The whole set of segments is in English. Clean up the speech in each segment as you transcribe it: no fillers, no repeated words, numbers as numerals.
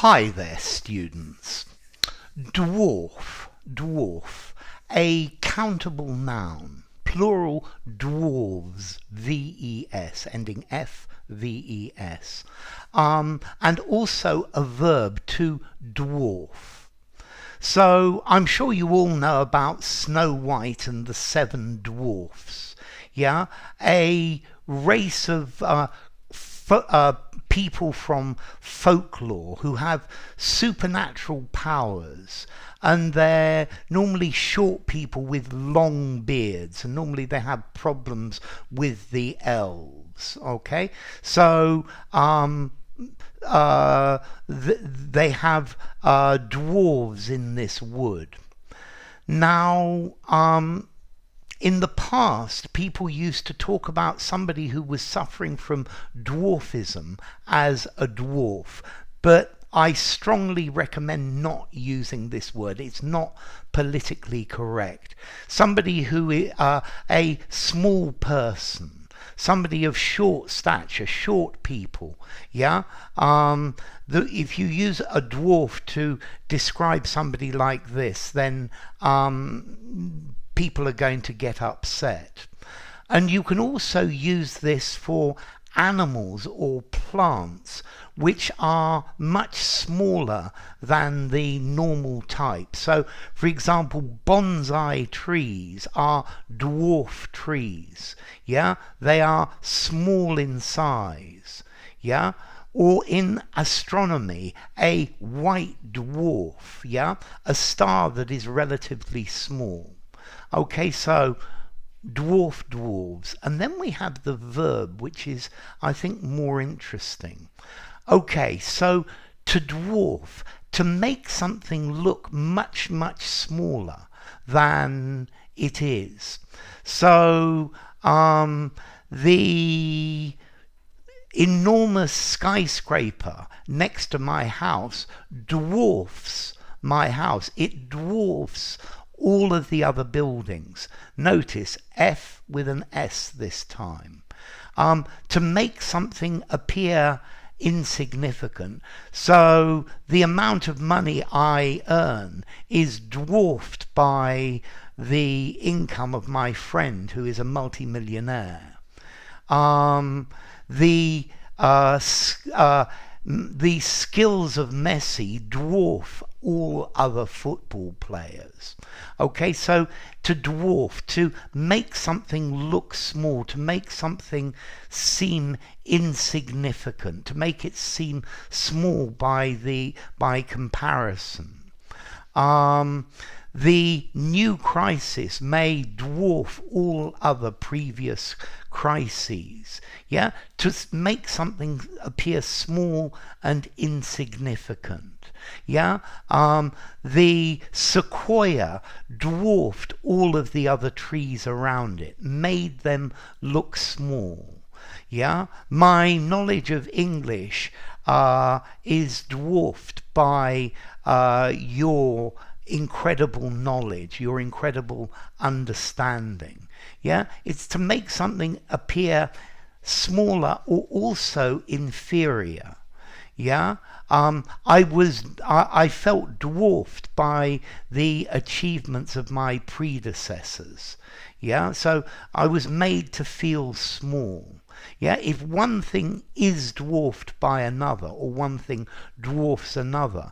Hi there, students. Dwarf, a countable noun, plural dwarves, V-E-S, ending F-V-E-S, and also a verb, to dwarf. So I'm sure you all know about Snow White and the Seven Dwarfs, yeah? A race of people from folklore who have supernatural powers, and they're normally short people with long beards, and normally they have problems with the elves. Okay, so they have dwarves in this wood. Now, in the past, people used to talk about somebody who was suffering from dwarfism as a dwarf, but I strongly recommend not using this word. It's not politically correct. Somebody who is a small person, somebody of short stature, short people, yeah? If you use a dwarf to describe somebody like this, then people are going to get upset. And you can also use this for animals or plants which are much smaller than the normal type. So, for example, bonsai trees are dwarf trees. Yeah, they are small in size. Yeah. Or in astronomy, a white dwarf. Yeah, a star that is relatively small. Okay, so dwarves. And then we have the verb, which is, I think, more interesting. Okay, so to dwarf, to make something look much, much smaller than it is. So the enormous skyscraper next to my house dwarfs my house. It dwarfs all of the other buildings. Notice F with an S this time. To make something appear insignificant. So the amount of money I earn is dwarfed by the income of my friend who is a multimillionaire. The skills of Messi dwarf all other football players. Okay, so to dwarf, to make something look small, to make something seem insignificant, to make it seem small by comparison. The new crisis may dwarf all other previous crises, yeah, to make something appear small and insignificant. Yeah, the sequoia dwarfed all of the other trees around it, made them look small. Yeah, my knowledge of English is dwarfed by your incredible knowledge, your incredible understanding. Yeah, it's to make something appear smaller or also inferior. Yeah, I felt dwarfed by the achievements of my predecessors. Yeah, so I was made to feel small. Yeah, if one thing is dwarfed by another, or one thing dwarfs another,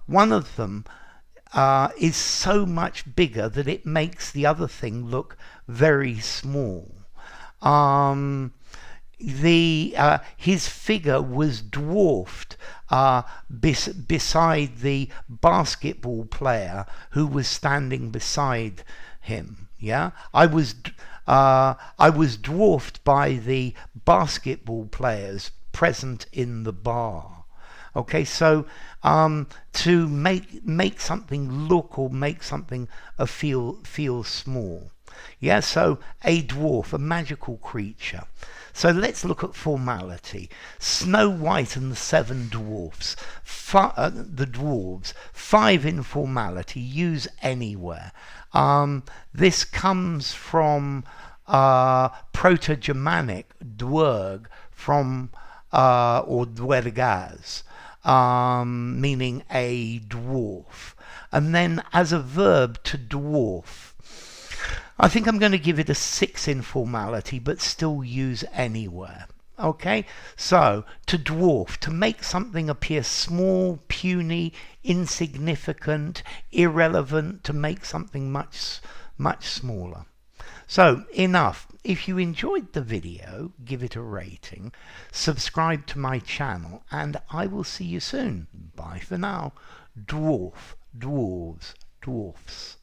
one of them is so much bigger that it makes the other thing look very small. His figure was dwarfed beside the basketball player who was standing beside him. Yeah, I was dwarfed by the basketball players present in the bar. Okay, so to make something look or make something feel small. Yeah, so a dwarf, a magical creature. So let's look at formality. Snow White and the Seven Dwarfs. The Dwarves. 5 in formality. Use anywhere. This comes from Proto-Germanic dwerg, from or dwergas, meaning a dwarf. And then as a verb, to dwarf. I think I'm going to give it a 6 in formality, but still use anywhere. Okay, so to dwarf, to make something appear small, puny, insignificant, irrelevant, to make something much smaller. So enough. If you enjoyed the video, give it a rating, subscribe to my channel, and I will see you soon. Bye for now. Dwarf, dwarves, dwarfs.